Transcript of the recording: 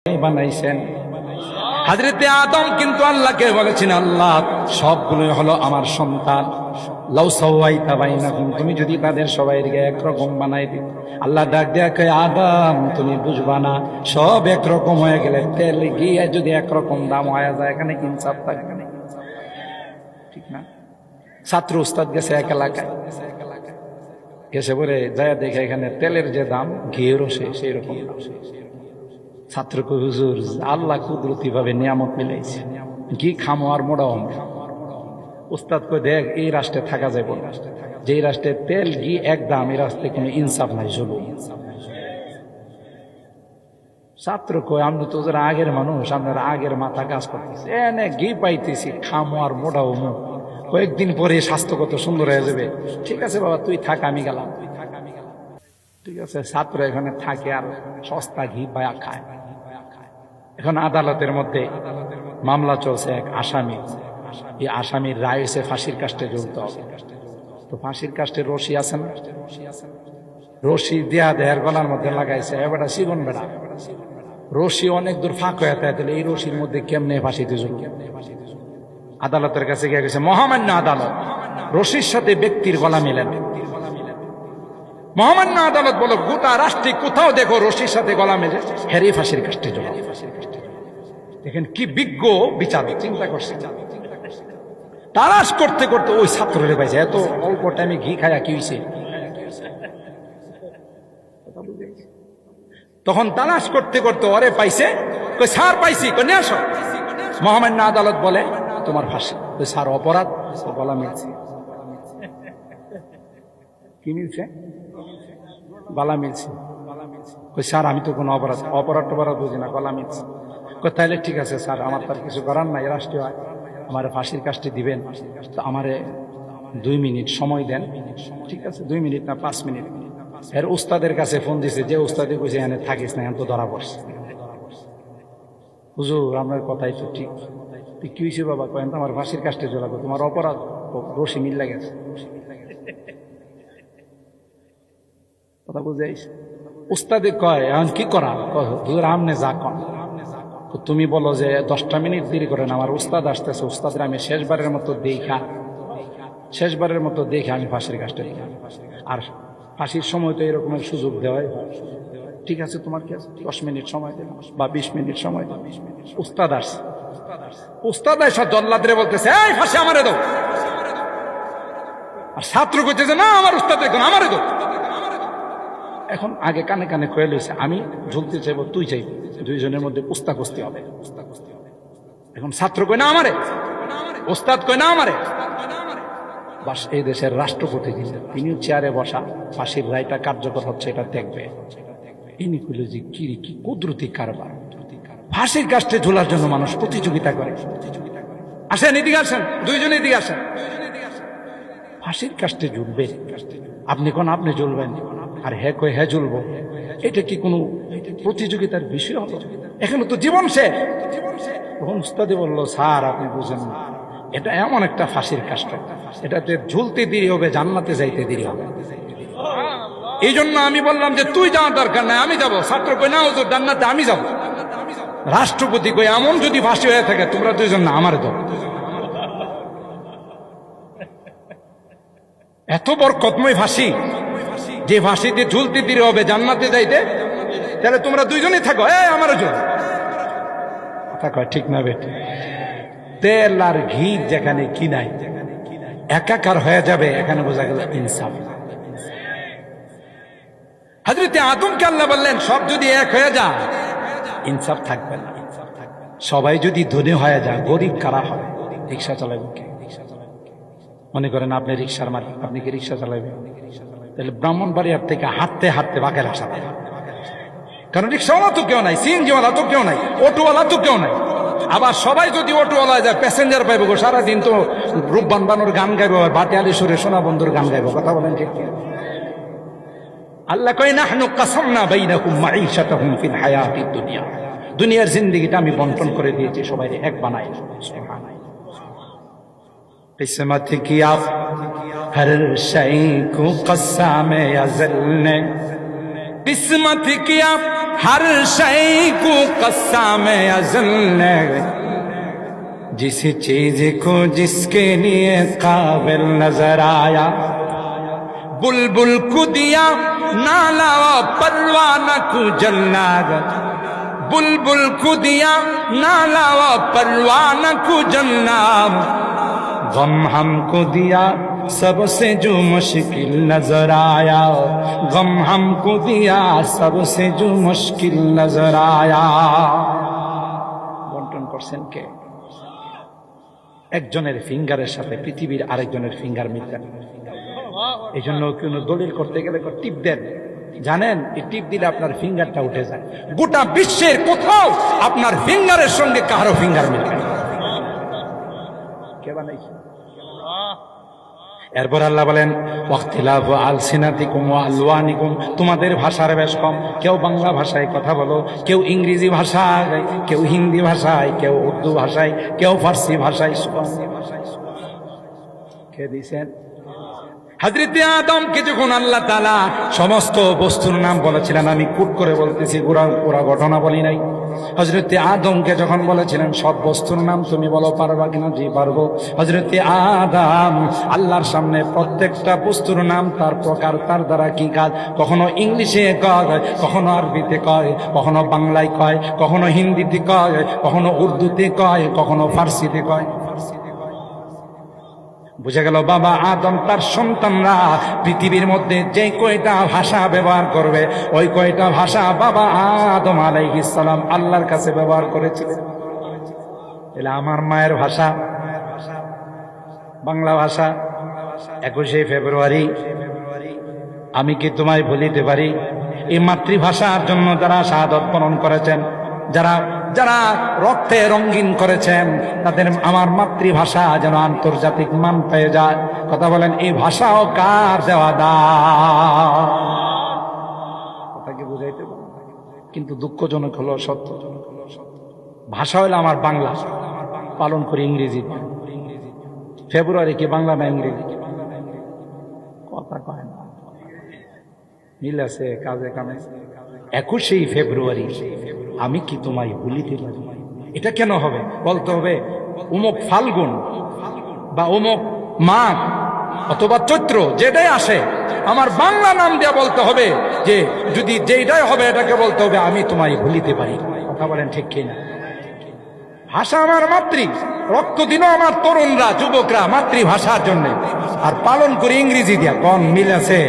বানাইছেন। হযরতে আদম কিন্তু আল্লাহকে বলেছেন, আল্লাহ সবগুলো হলো আমার সন্তান, লাউ সাওয়াইতা বাইনাহুম, তুমি যদি তাদের সবাইকে একরকম বানাই দিতে। আল্লাহ ডাক দেয়া কয়, আদম তুমি বুঝবা না, সব একরকম হয়ে গেলে তেল গিয়ে যদি একরকম দাম হয়ে যায়, এখানে ইনসাফ থাকবে না, ঠিক না? ছাত্র উস্তাদ গেছে এক এলাকায়, গেছে পরে যায় দেখে এখানে তেলের যে দাম ঘিয়েরও সেই রকম দাম। ছাত্রকে, হুজুর আল্লাহ কুদরতি ভাবে নিয়ামত মিলাইছে, ঘি খামো আর মোড়াও। উস্তাদ কই, দেখ এই রাষ্ট্রে থাকা যায় না, যে রাষ্ট্রে তেল ঘি এক দাম, এই রাষ্ট্রে কোনো ইনসাফ নাই, জুলুম। ছাত্র কই, আমি তো যারা আগের মানুষ, আপনার আগের মাথা কাজ করতেছে, এনে ঘি পাইতেছি, খামো আর মোড়াও মুখ, কয়েকদিন পরে স্বাস্থ্য কত সুন্দর হয়ে যাবে। ঠিক আছে বাবা, তুই থাক, আমি গেলাম। ঠিক আছে, ছাত্র এখানে থাকে আর সস্তা ঘি পায়া খায়। এখন আদালতের মধ্যে মামলা চলছে, এক আসামি, এই আসামির রায় হয়েছে ফাঁসির কাস্টে ঝুলতে হবে। তো ফাঁসির কাস্টে রশি আছে না, রশি দেয়া দেহের গলার মধ্যে লাগাইছে, এবারটা শিবন বেড়া রশি অনেক দূর ফাঁক হয়ে থাকে, তাহলে এই রশির মধ্যে কেমনে ফাঁসিতে ঝুলবে? আদালতের কাছে গিয়ে গেছে, মহামান্য আদালত, রশির সাথে ব্যক্তির গলা মিলে না। মহামান্য আদালত বলো, গোটা রাষ্ট্রে কোথাও দেখো রশির সাথে গলা মেলে, হেরে ফাঁসির কাস্টে ঝোলাও। দেখেন কি বিজ্ঞ বিচার, চিন্তা করছে। তালাশ করতে করতে ওই ছাত্ররে পাইছে, এত অল্প টাইমে ঘি খায়া কি হয়েছে। তখন তালাশ করতে করতে ওরে পাইছে, কই স্যার পাইছি, কই নিয়ে আসো। মহামান্য আদালত বলে, তোমার ফাঁসি। কই স্যার অপরাধ? গলা মিলছে। কি মিলছে? গলা মিলছে। কই স্যার আমি তো কোনো অপরাধ বুঝি না, গলা মিলছে। কই তাহলে ঠিক আছে স্যার, আমার তার কিছু করার নাই, রাষ্ট্রীয় আইন, আমার ফাঁসির কাজটি দিবেন, তো আমারে 2 মিনিট সময় দেন। ঠিক আছে, 2 মিনিট না 5 মিনিট। এর উস্তাদের কাছে ফোন দিছে, যে উস্তাদে কইছে এখানে থাকিস না, এখন তো ধরা পড়ছে। হুজুর আপনার কথাই তো ঠিক। তুই কি হয়েছে বাবা? কেন তো আমার ফাঁসির কাজটি জ্বলাবো, তোমার অপরাধ রশি মিল্লা গেছে। কথা বুঝে আইস। উস্তাদে কয়, এখন কি করা? হুজুর আমনে যা কন। তুমি বলো যে 10টা মিনিট দেরি করেন, আমার উস্তাদ আসতেছে, উস্তাদের আমি শেষবারের মতো দেখে আমি ফাঁসির কাজটা দিই। আর ফাঁসির সময় তো এরকমের সুযোগ দেওয়াই হয়। ঠিক আছে, তোমার কি আছে? 10 মিনিট সময় দিলাম বা 20 মিনিট সময় দিলাম। উস্তাদ আসছে, উস্তাদ এসে জল্লাদরে বলতেছে, এই ফাঁসি আমারে দাও। আর ছাত্র কইতেছে, না আমার উস্তাদ এখন আমারে দাও। এখন আগে কানে কানে কয়ে লইছে, আমি ঝুলতে চাইবো, তুই চাইবি, দুইজনের মধ্যে কুস্তাকুস্তি হবে। এখন ছাত্র কয় না আমারে, ওস্তাদ কয় না আমারে। বাস, এই দেশের রাষ্ট্রপতি তিনিও চেয়ারে বসা, ফাঁসির রায়টা কার্যকর হচ্ছে এটা দেখবে। ইনি কইল যে কি কুদরতি কারবার, ফাঁসির কাস্টে ঝোলার জন্য মানুষ প্রতিযোগিতা করে। আসেন এদিকে, আসেন দুইজনে এদিকে আসেন। ফাঁসির কাস্টে ঝুলবে, আপনি কোন আপনি ঝুলবেন, আর হ্যাঁ কই হ্যাঁ ঝুলবো, এটা কি কোনো প্রতিযোগিতার বিষয় হলো? এখানে তো জীবন শেষ। তখন উস্তাদে বললো, স্যার আপনি বুঝেন না, এটা এমন একটা ফাঁসির কাষ্ট, এটাতে ঝুলতে দেরি হবে, জান্নাতে যাইতে দেরি হবে। এই জন্য আমি বললাম যে তুই যাওয়ার দরকার নাই, আমি যাবো। ছাত্র কই না হুজুর, জান্নাতে আমি যাবো। রাষ্ট্রপতি কই, এমন যদি ফাঁসি হয়ে থাকে তোমরা দুইজন না, আমারে দাও। এত বরকতময় ফাঁসি, যে ফাঁসিতে ঝুলতে দেরি হবে, জান্নাতে যাইতে, তাহলে তোমরা দুইজনেই থাকো, আমারও ঝুল। কথা কয় ঠিক না বেটি? তেল আর ঘি যেখানে কিনাই একাকার হয়ে যাবে, এখানে বোঝা গেল ইনসাফ। হযরতে আদমকে আল্লাহ বললেন, সব যদি এক হয়ে যায় ইনসাফ থাকবে না। সবাই যদি ধনী হয়ে যায়, গরিব কারা হবে? রিক্সা চালাবে কে? মনে করেন আপনি রিক্সার মালিক, আপনি কি রিক্সা চালাবেন? তাহলে ব্রাহ্মণবাড়িয়ার থেকে হাঁটতে হাঁটতে বাগের আসা, কারণ রিক্সাওয়ালা তো কেউ নাই, সিএনজিওয়ালা তো কেউ নাই, অটোওয়ালা তো কেউ নাই। আবার সবাই যদি অটোওয়ালা যায়, প্যাসেঞ্জার পাইব গো, সারাদিন তো রূপবান বানুর গান গাইব, আর বাটিয়ালি সুরে সোনা বন্ধুর গান গাইব। কথা বলেন ঠিক? আল্লাহ কয়, নাহনু কাসামনা বাইনাকুম মাঈশাতাহুম ফিল হায়াতিদ দুনিয়া, দুনিয়ার জিন্দেগিটা আমি বন্টন করে দিয়েছি, সবাই এক বানাই। সুবহানাল্লাহ। किस्मत किया हर शय को कस्साम अज़ल ने किस्मत किया हर शय को कस्सा में अज़ल ने, जिस चीज को जिसके लिए काबिल नजर आया, बुलबुल को दिया नाला व परवाना को जन्नत, बुलबुल को दिया नाला व परवाना को जन्नत, गम हमको दिया सबसे जो मुश्किल नजर आया, गम हमको दिया सबसे जो मुश्किल नजर आया। বন্টন করছেন কে? একজনের ফিঙ্গারের সাথে পৃথিবীর আরেকজনের ফিঙ্গার মিলতে, এই জন্য কোনো দলিল করতে গেলে টিপ দেন, জানেন এই টিপ দিলে আপনার ফিঙ্গারটা উঠে যায়। গোটা বিশ্বের কোথাও আপনার ফিঙ্গারের সঙ্গে কারো ফিঙ্গার মিলবে না। কে বানাইছে? এরপর আল্লাহ বলেন ওয়াখতিলাফু আলসিনাতিকুম ওয়া আলওয়ানিকুম, তোমাদের ভাষার বেশ কম, কেউ বাংলা ভাষায় কথা বলো, কেউ ইংরেজি ভাষায়, কেউ হিন্দি ভাষায়, কেউ উর্দু ভাষায়, কেউ ফার্সি ভাষায়। কে দিয়েছেন? হযরতে আদমকে যখন আল্লাহ তাআলা সমস্ত বস্তুর নাম বলেছিলেন, আমি কুট করে বলতেছি, পুরা ঘটনা বলি নাই। হযরতে আদমকে যখন বলেছিলেন সব বস্তুর নাম তুমি বলো, পারবা কিনা? জি পারবো। হযরতে আদম আল্লাহর সামনে প্রত্যেকটা বস্তুর নাম, তার প্রকার, তার দ্বারা কি কাজ, কখনো ইংলিশে কয়, কখনো আরবিতে কয়, কখনো বাংলায় কয়, কখনো হিন্দিতে কয়, কখনো উর্দুতে কয়, কখনো ফার্সিতে কয়। বুঝে গেল বাবা আদম তার সন্তানরা পৃথিবীর মধ্যে যে কয়টা ভাষা ব্যবহার করবে, ওই কয়টা ভাষা বাবা আদম আলাইহিস সালাম আল্লাহর কাছে ব্যবহার করেছিলেন। তাহলে আমার মায়ের ভাষা বাংলা ভাষা। 21শে ফেব্রুয়ারি আমি কি তোমায় ভুলিতে পারি? এই মাতৃভাষার জন্য যারা শাহাদত বরণ করেছেন, যারা যারা রক্তে রঙিন করেছেন, তাদের আমার মাতৃভাষা যেন আন্তর্জাতিক মান পেয়ে যায়। কথা বলেন, এই ভাষাও কার দেওয়া দান? কথা কি বুঝাইতে পারেন? কিন্তু দুঃখজনক হলো সত্য, ভাষা হলো আমার বাংলা, পালন করি ইংরেজি। ফেব্রুয়ারি কি বাংলা না ইংরেজি? কথা কয় না, মিল আছে কাজে কামে। 21শে ফেব্রুয়ারি আমি কি তোমায় ভুলিতে পারি? এটা কেন হবে? বলতে হবে অমুক ফাল্গুন বা অমুক মাঘ অথবা চৈত্র, যেটাই আসে আমার বাংলা নাম দিয়ে বলতে হবে, যে যদি যেটাই হবে এটাকে বলতে হবে আমি তোমায় ভুলিতে পারি। কথা বলেন ঠিক কিনা? ভাষা আমার মাতৃ, রক্ত দিন আমার তরুণরা, যুবকরা মাতৃভাষার জন্য, আর পালন করি ইংরেজি দিয়া। কোন মিল আছে?